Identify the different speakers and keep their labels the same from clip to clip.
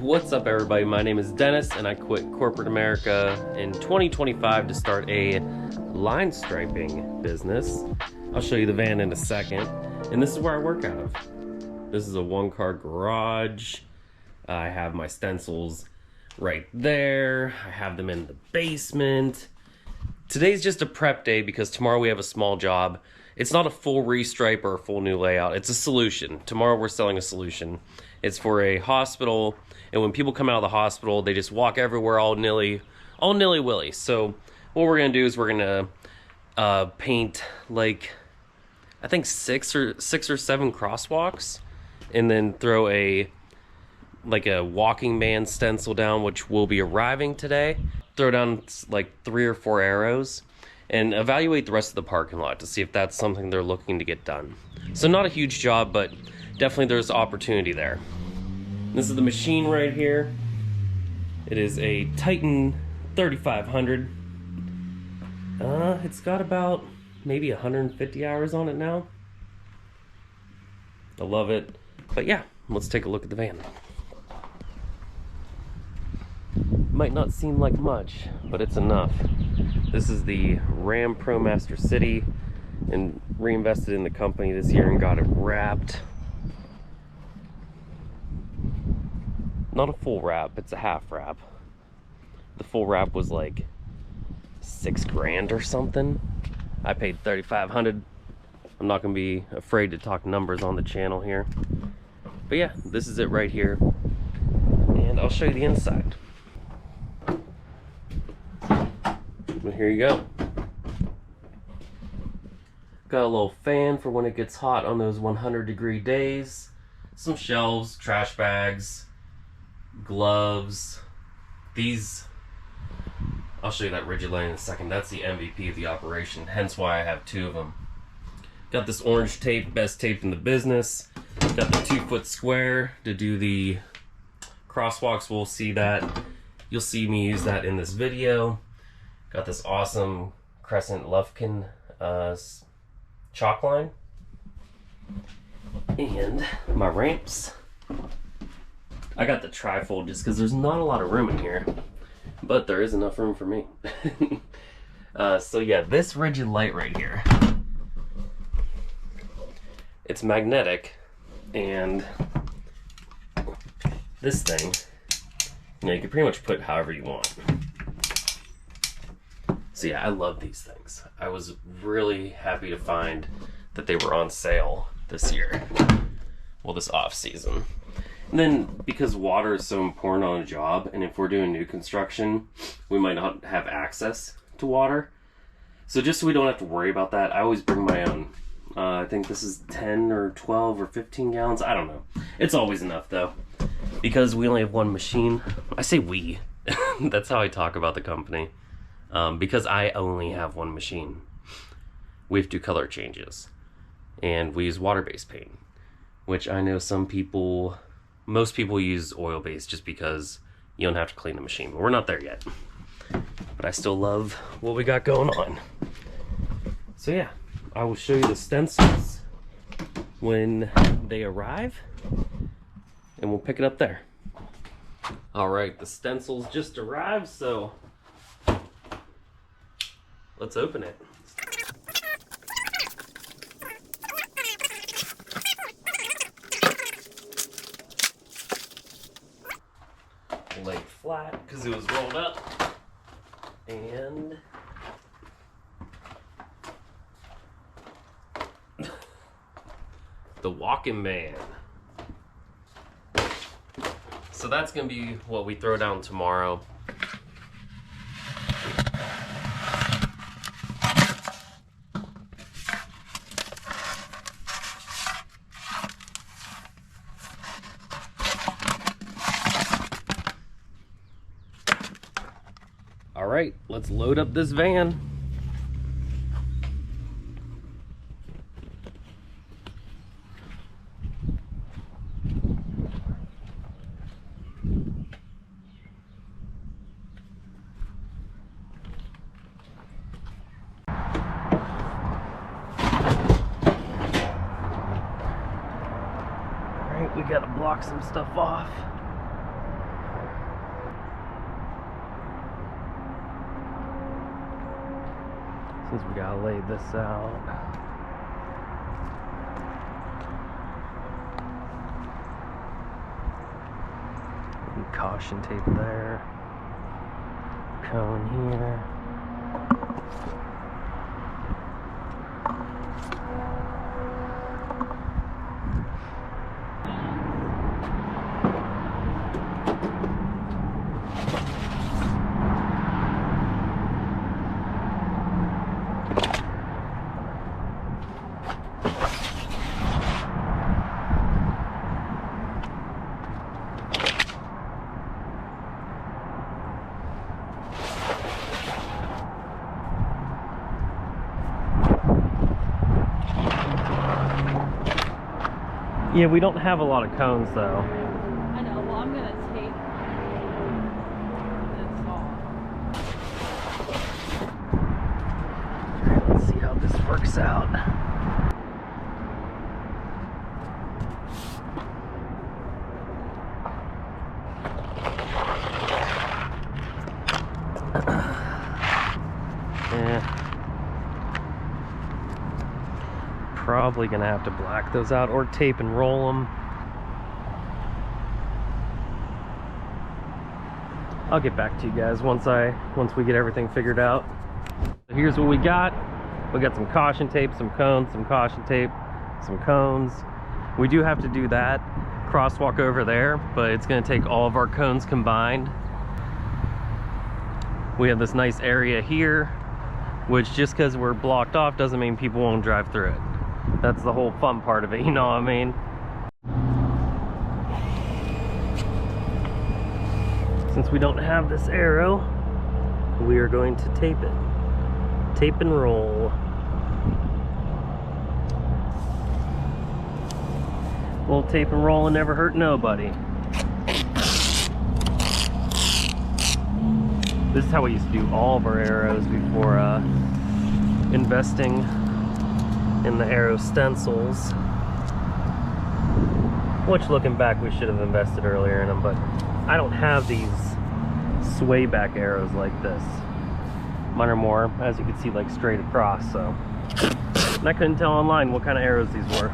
Speaker 1: What's up, everybody? My name is Dennis and I quit corporate America in 2025 to start a line striping business. I'll show you the van in a second. And this is where I work out of. This is a one-car garage. I have my stencils right there. I have them in the basement. Today's just a prep day because tomorrow we have a small job. It's not a full restripe or a full new layout. It's a solution. Tomorrow we're selling a solution. It's for a hospital, and when people come out of the hospital, they just walk everywhere all nilly-willy. So what we're gonna do is we're gonna paint like I think six or seven crosswalks, and then throw a walking man stencil down, which will be arriving today. Throw down like 3 or 4 arrows and evaluate the rest of the parking lot to see if that's something they're looking to get done. So not a huge job, but definitely there's opportunity there. This is the machine right here. It is a Titan 3500. It's got about maybe 150 hours on it now. I love it. But yeah, let's take a look at the van. Might not seem like much, but it's enough. This is the Ram ProMaster City, and reinvested in the company this year and got it wrapped. Not a full wrap, it's a half wrap. The full wrap was like $6 grand or something. I paid $3,500. I'm not gonna be afraid to talk numbers on the channel here. But yeah, this is it right here. And I'll show you the inside. Well, here you go. Got a little fan for when it gets hot on those 100-degree days. Some shelves, trash bags, gloves. These, I'll show you that rigid line in a second. That's the MVP of the operation, hence why I have 2 of them. Got this orange tape, best tape in the business. Got the 2-foot square to do the crosswalks. We'll see that. You'll see me use that in this video. Got this awesome Crescent Lufkin chalk line. And my ramps. I got the trifold just because there's not a lot of room in here, but there is enough room for me. So yeah, this rigid light right here, it's magnetic, and this thing, you can pretty much put however you want. So yeah, I love these things. I was really happy to find that they were on sale this year. Well, this off season. And then because water is so important on a job, and if we're doing new construction, we might not have access to water. So just so we don't have to worry about that, I always bring my own. I think this is 10 or 12 or 15 gallons. I don't know. It's always enough though, because we only have one machine. I say we. That's how I talk about the company. Because I only have one machine. We have to do color changes, and we use water-based paint, which I know most people use oil-based just because you don't have to clean the machine, but we're not there yet. But I still love what we got going on. So yeah, I will show you the stencils when they arrive, and we'll pick it up there. All right, the stencils just arrived, so let's open it. Lay it flat because it was rolled up. And the walking man. So that's gonna be what we throw down tomorrow. All right, let's load up this van. We gotta block some stuff off. Since we gotta lay this out. And caution tape there. Cone here. Yeah, we don't have a lot of cones though.
Speaker 2: I know, well I'm gonna take this off.
Speaker 1: Let's see how this works out. Probably gonna have to black those out or tape and roll them. I'll get back to you guys once we get everything figured out. So here's what we got. We got some caution tape, some cones, some caution tape, some cones. We do have to do that crosswalk over there, but it's gonna take all of our cones combined. We have this nice area here, which just because we're blocked off doesn't mean people won't drive through it. That's the whole fun part of it, you know what I mean? Since we don't have this arrow, we are going to tape it. Tape and roll. Well, tape and roll and never hurt nobody. This is how we used to do all of our arrows before investing in the arrow stencils. Which, looking back, we should have invested earlier in them, but I don't have these sway back arrows like this. Mine are more, as you can see, like straight across, so. And I couldn't tell online what kind of arrows these were.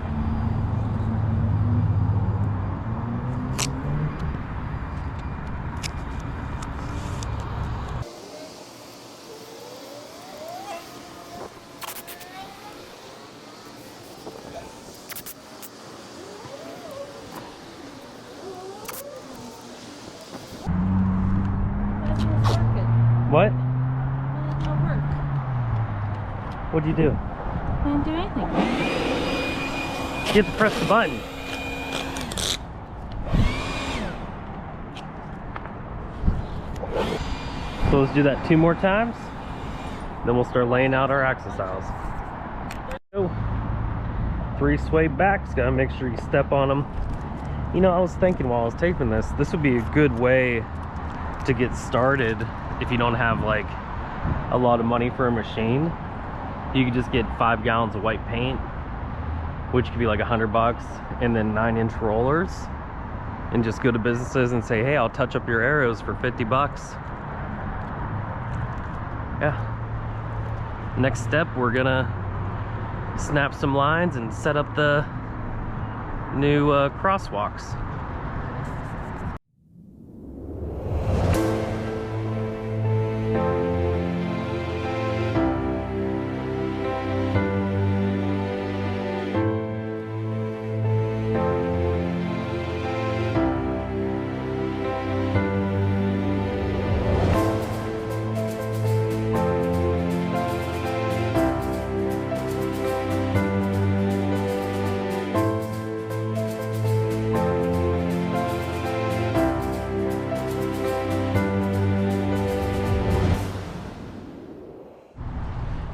Speaker 1: What?
Speaker 2: That didn't work.
Speaker 1: What'd you do?
Speaker 2: I didn't do anything.
Speaker 1: You have to press the button. So let's do that 2 more times. Then we'll start laying out our access aisles. So, 3 sway backs, gotta make sure you step on them. You know, I was thinking while I was taping this would be a good way to get started if you don't have like a lot of money for a machine. You could just get 5 gallons of white paint, which could be like $100, and then 9-inch rollers, and just go to businesses and say, hey, I'll touch up your arrows for $50. Yeah. Next step, we're gonna snap some lines and set up the new crosswalks.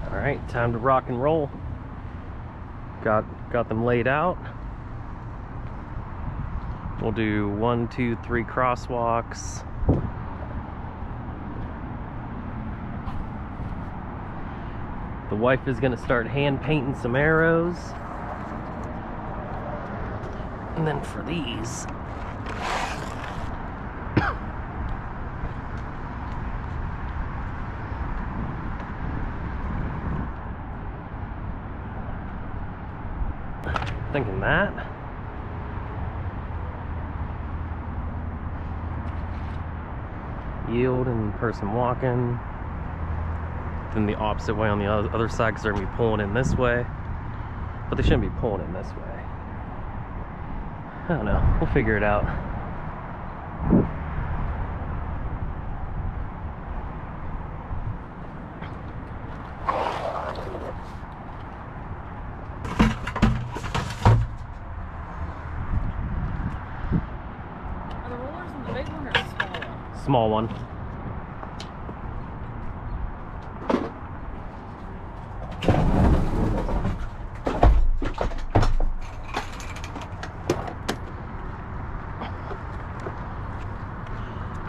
Speaker 1: Alright, time to rock and roll. Got them laid out. We'll do 1, 2, 3 crosswalks. The wife is gonna start hand painting some arrows. And then for these, Thinking that. Yield and person walking. Then the opposite way on the other side because they're going to be pulling in this way. But they shouldn't be pulling in this way. I don't know. We'll figure it out.
Speaker 2: Are the rollers in the big one or the small one?
Speaker 1: Small one.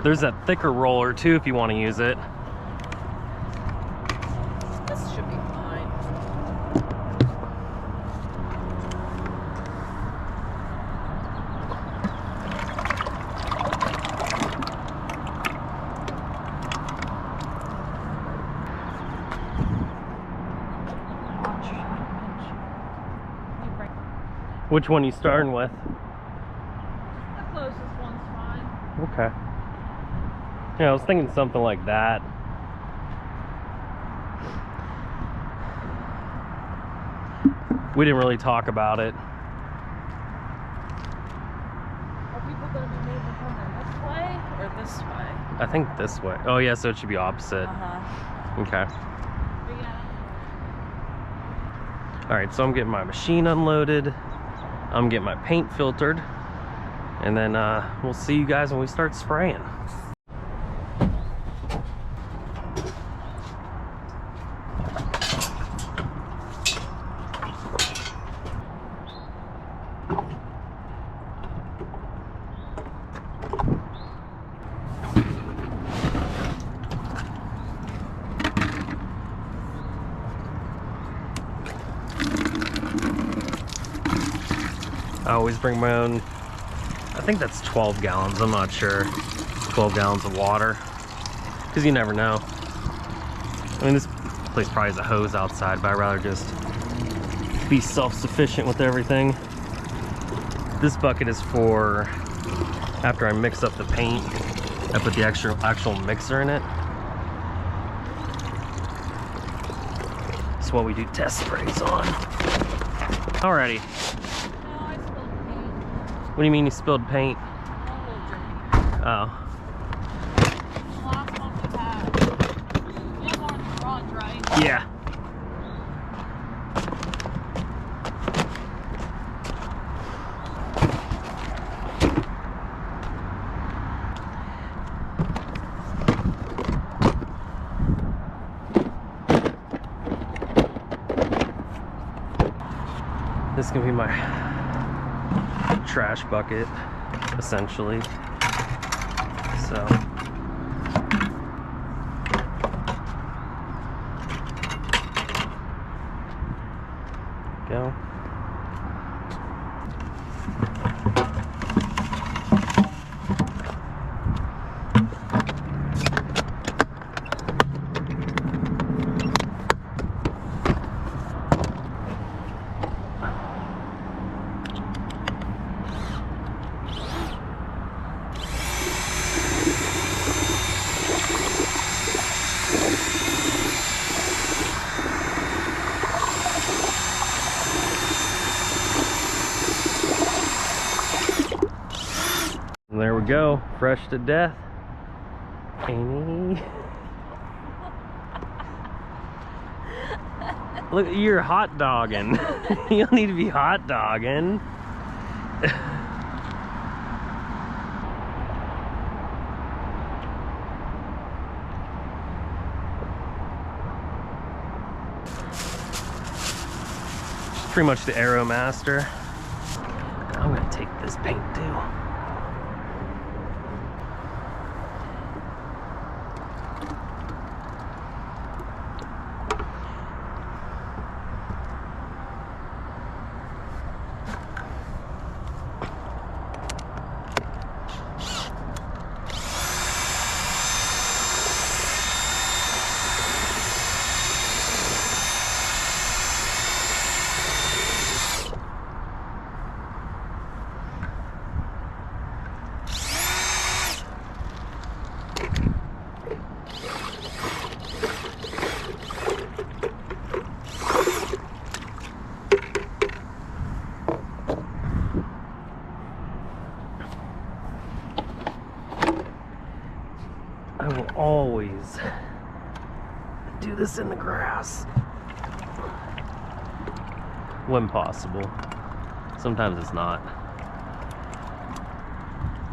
Speaker 1: There's that thicker roller too if you want to use it.
Speaker 2: This should be fine.
Speaker 1: Which one you starting with?
Speaker 2: The closest one's fine.
Speaker 1: Okay. Yeah, I was thinking something like that. We didn't really talk about it.
Speaker 2: Are people going to be moving coming this way or this way?
Speaker 1: I think this way. Oh yeah, so it should be opposite. Okay.
Speaker 2: But yeah.
Speaker 1: Alright, so I'm getting my machine unloaded. I'm getting my paint filtered. And then we'll see you guys when we start spraying. I always bring my own, I think that's 12 gallons, I'm not sure. 12 gallons of water, because you never know. I mean, this place probably has a hose outside, but I'd rather just be self-sufficient with everything. This bucket is for after I mix up the paint, I put the actual mixer in it. It's what we do test sprays on. Alrighty.
Speaker 2: No, I spilled paint.
Speaker 1: What do you mean you spilled paint?
Speaker 2: A little drippy.
Speaker 1: Oh.
Speaker 2: The last one we had. You have one in the garage, right?
Speaker 1: Yeah. This is gonna be my trash bucket, essentially. So. Go. And there we go, fresh to death. Amy. Look, you're hot dogging. You don't need to be hot dogging. Pretty much the Aero Master. I'm gonna take this paint too. do this in the grass when possible. Sometimes it's not.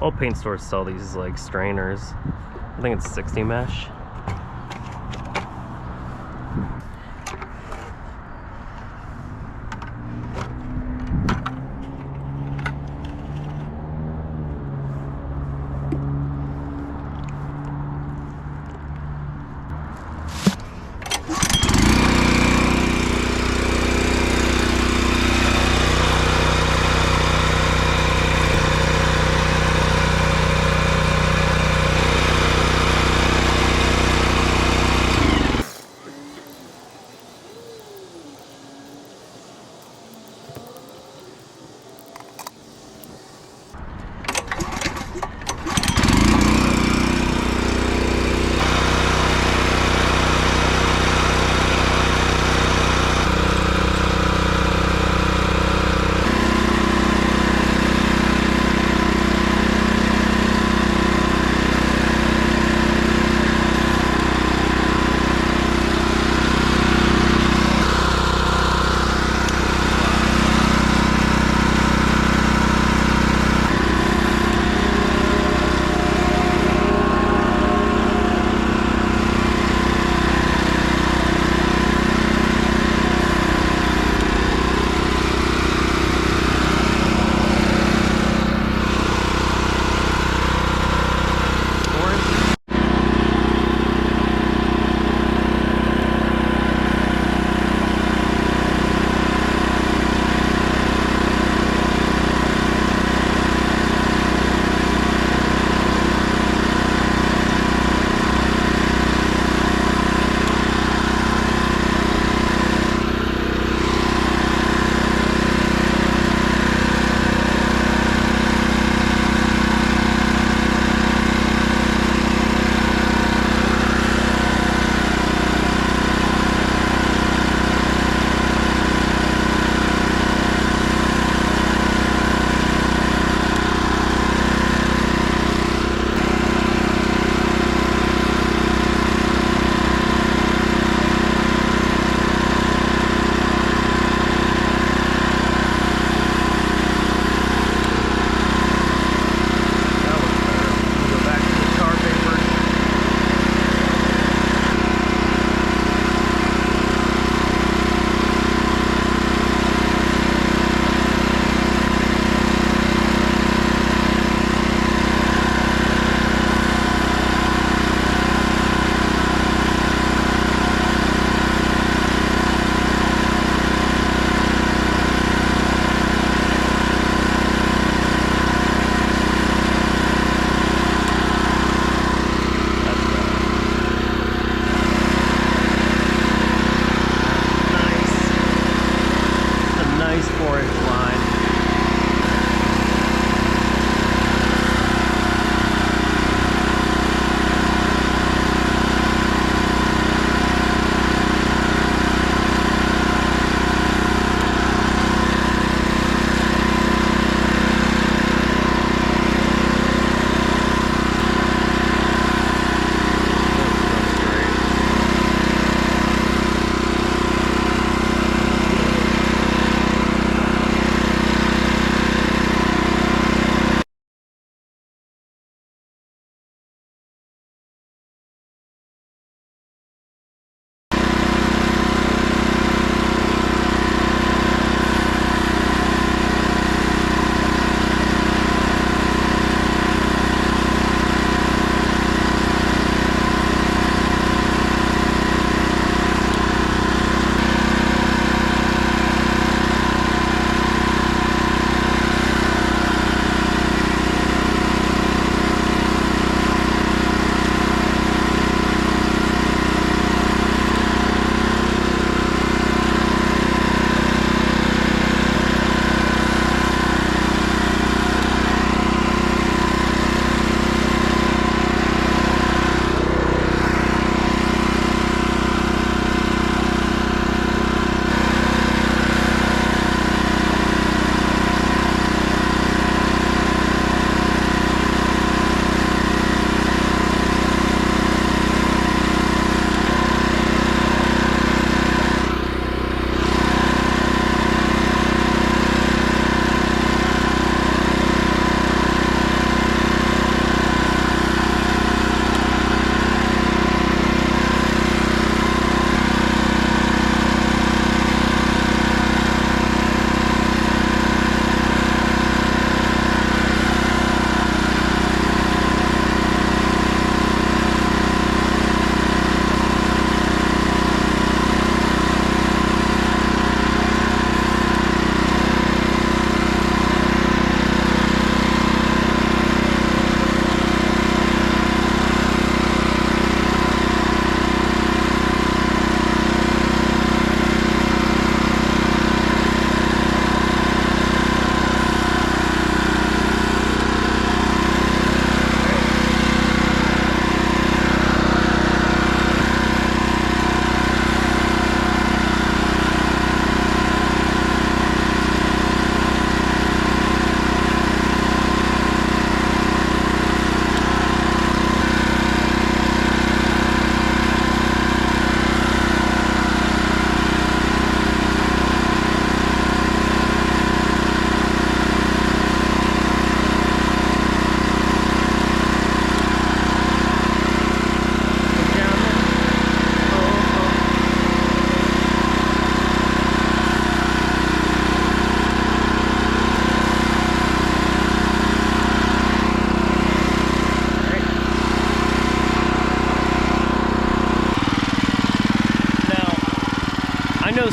Speaker 1: All paint stores sell these like strainers. I think it's 60 mesh.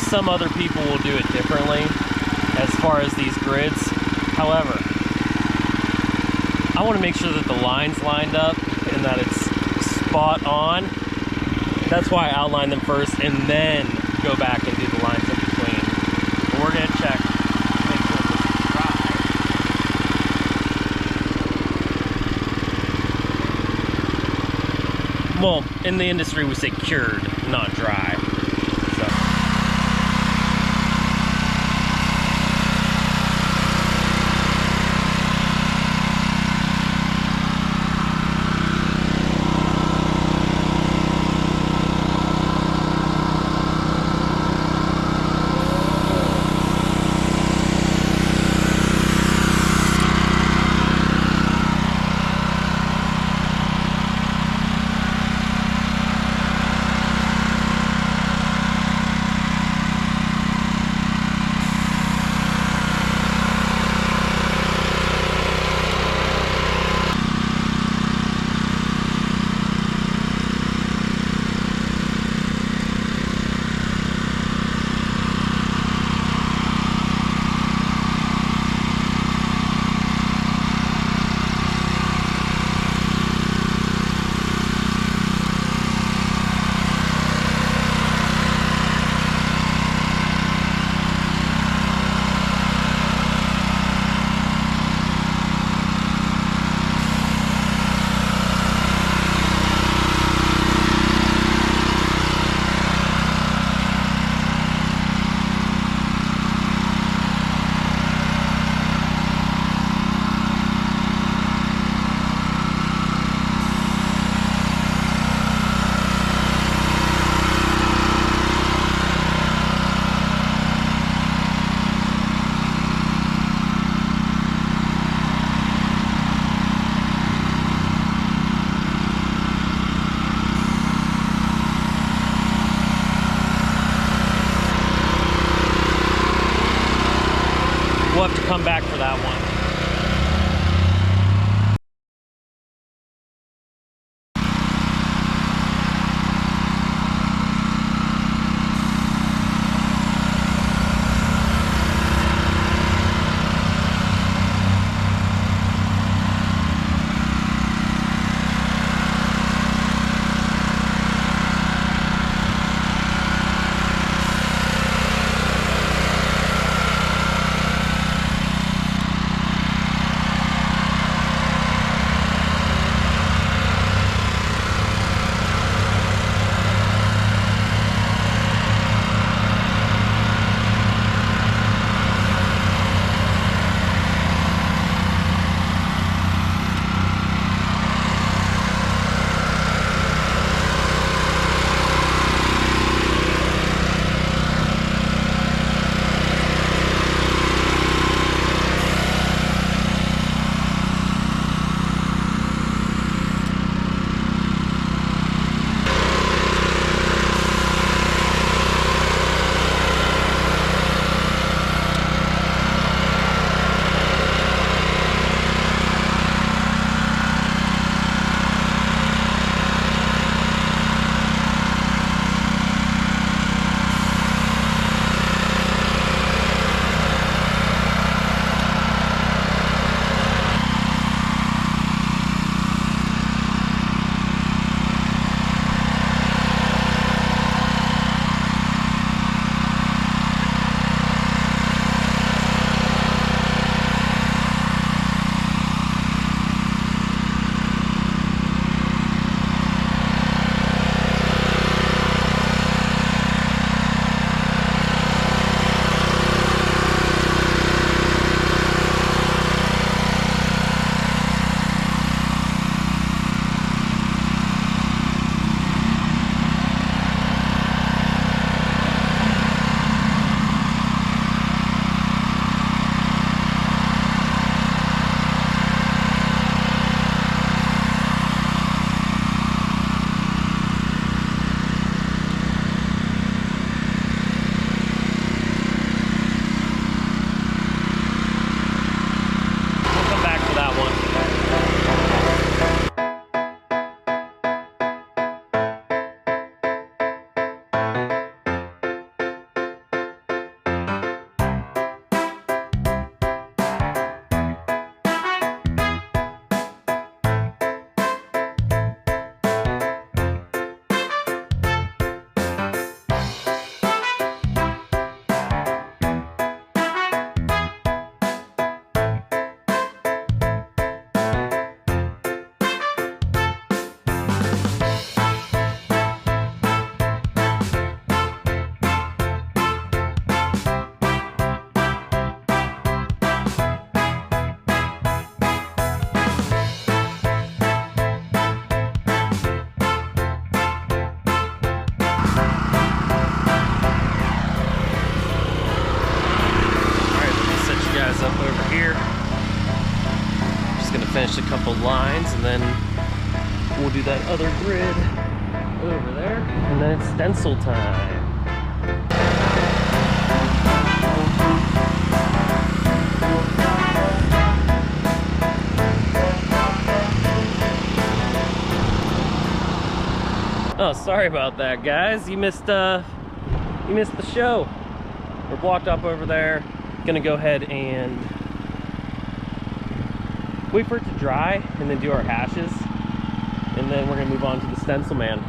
Speaker 1: some other people will do it differently as far as these grids. However, I want to make sure that the line's lined up and that it's spot on. That's why I outline them first and then go back and do the lines in between. But we're gonna check, make sure this is dry. Well, in the industry we say cured, not dry. So. We'll have to come back for that one. finish a couple lines, and then we'll do that other grid over there, and then it's stencil time. Oh, sorry about that, guys. You missed the show. We're blocked up over there. Gonna go ahead and wait for it to dry and then do our hashes, and then we're gonna move on to the stencil man.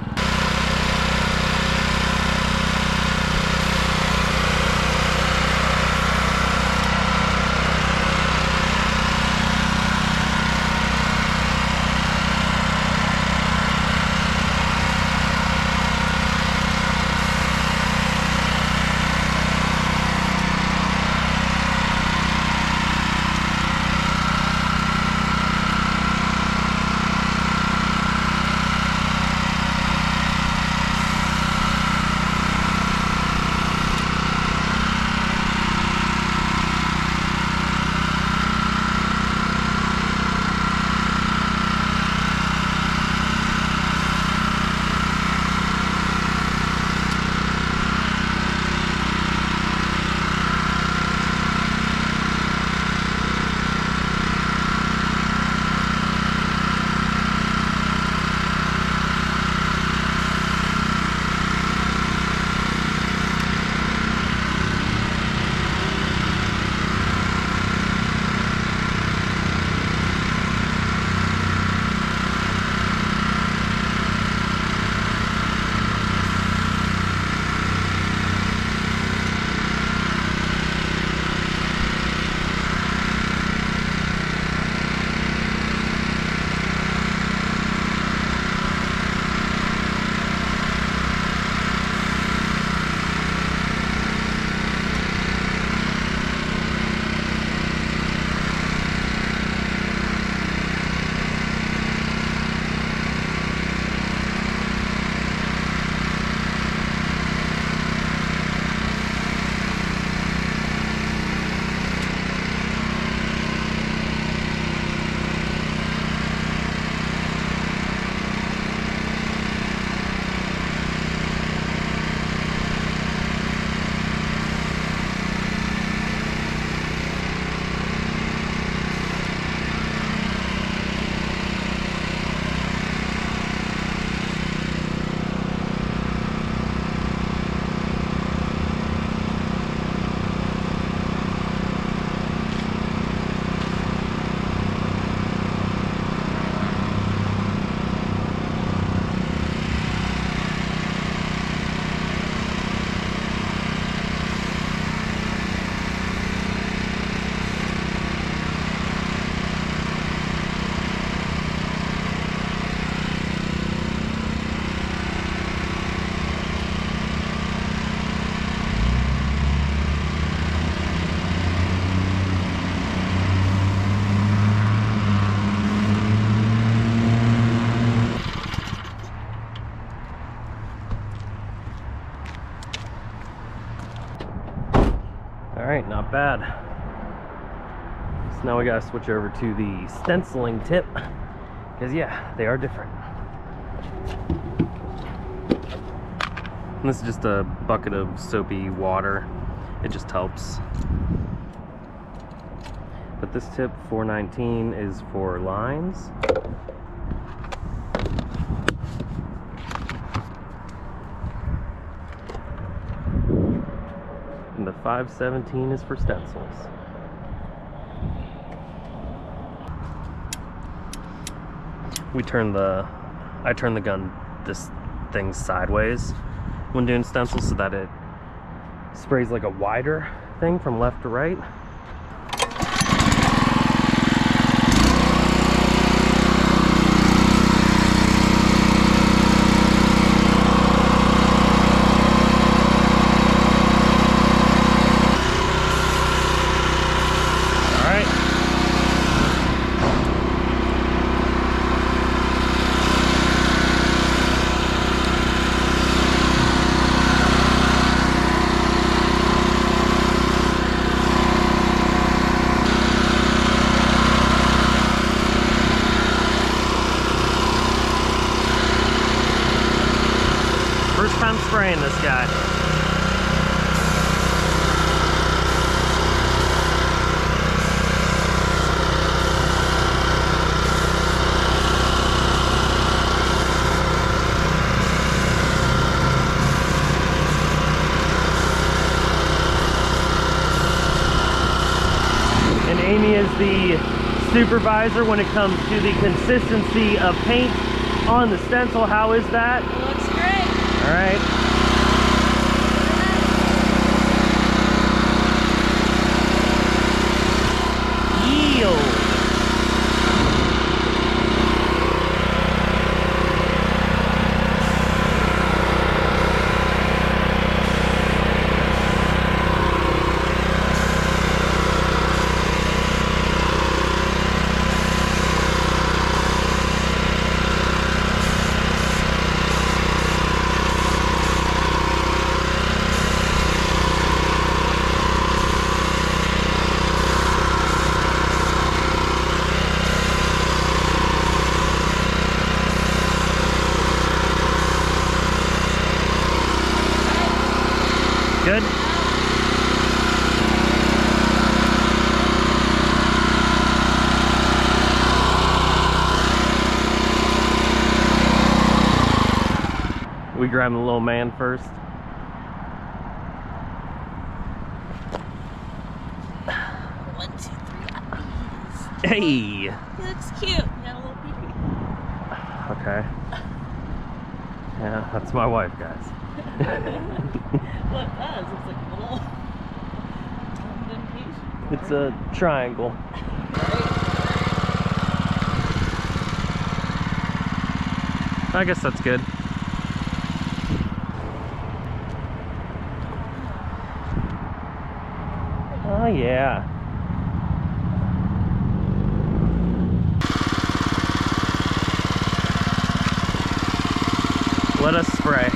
Speaker 1: Alright, not bad. So now we gotta switch over to the stenciling tip, because yeah, they are different. And this is just a bucket of soapy water. It just helps. But this tip, 419, is for lines. And the 517 is for stencils. I turn the gun, this thing, sideways when doing stencils so that it sprays like a wider thing from left to right. the supervisor when it comes to the consistency of paint on the stencil. How is that?
Speaker 2: It looks great.
Speaker 1: All right. Yield. Good? We grab the little man first.
Speaker 2: One, two, three.
Speaker 1: Hey!
Speaker 2: He looks cute. He got a little pee-pee.
Speaker 1: Okay. Yeah, that's my wife, guys.
Speaker 2: What it does? It's like a little indentation.
Speaker 1: It's a triangle. I guess that's good. Oh yeah. Let us spray.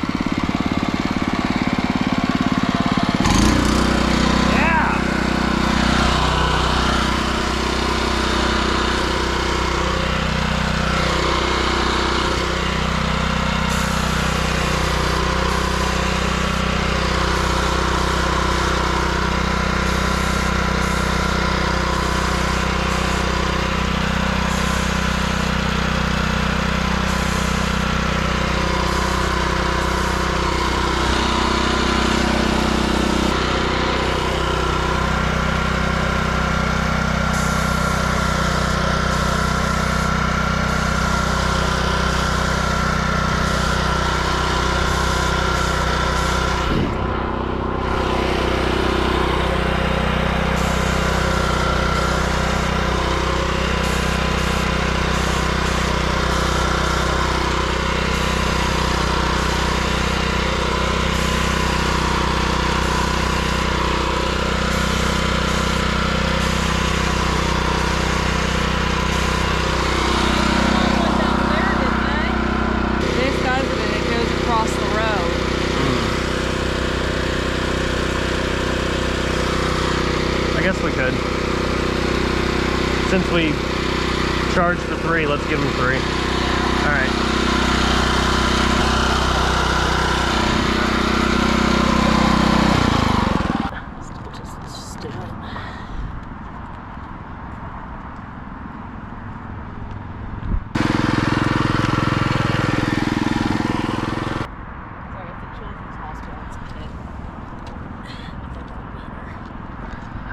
Speaker 1: I guess we could. Since we charged for 3, let's give them 3. All right.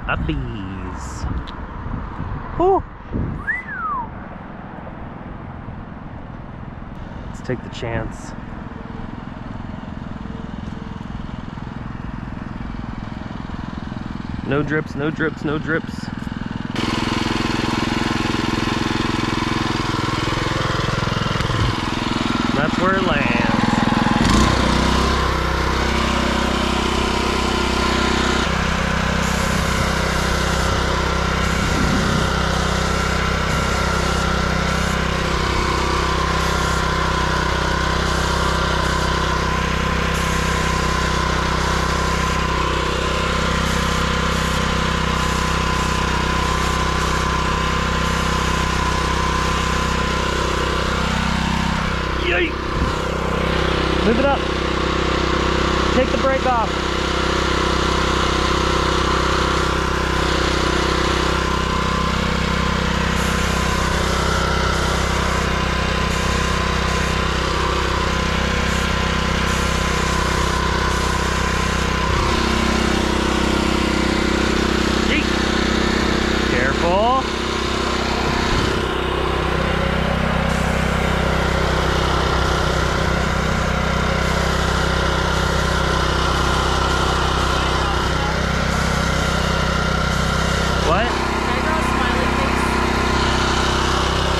Speaker 1: Uppies. Whew. Let's take the chance. No drips, no drips, no drips. That's where it lands.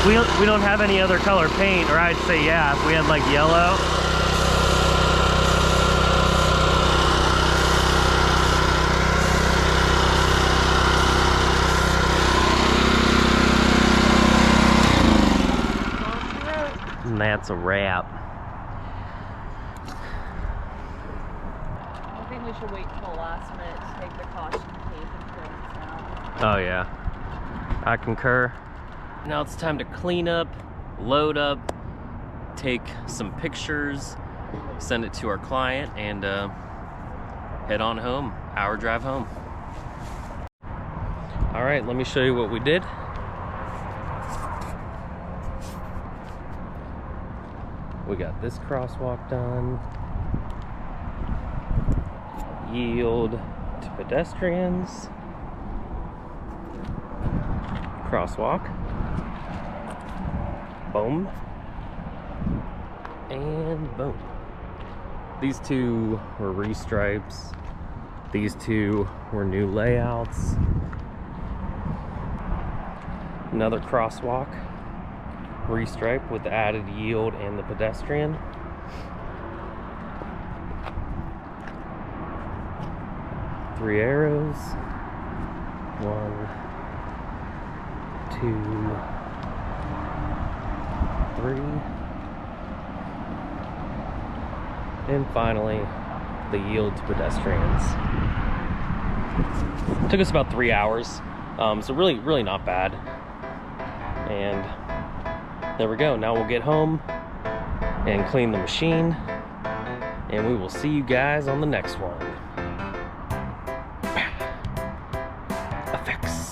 Speaker 1: We don't have any other color paint, or I'd say yeah, if we had like yellow. And that's a wrap.
Speaker 2: I think we should wait till the last minute to take the caution tape and clear this out.
Speaker 1: Oh yeah, I concur. Now it's time to clean up, load up, take some pictures, send it to our client, and head on home. Hour drive home. All right, let me show you what we did. We got this crosswalk done. Yield to pedestrians. Crosswalk. Boom. And boom. These two were restripes. These two were new layouts. Another crosswalk. Restripe with the added yield and the pedestrian. Three arrows. 1, 2, 3. And finally, the yield to pedestrians. Took us about 3 hours, so really not bad. And there we go. Now we'll get home and clean the machine, and we will see you guys on the next one. Effects.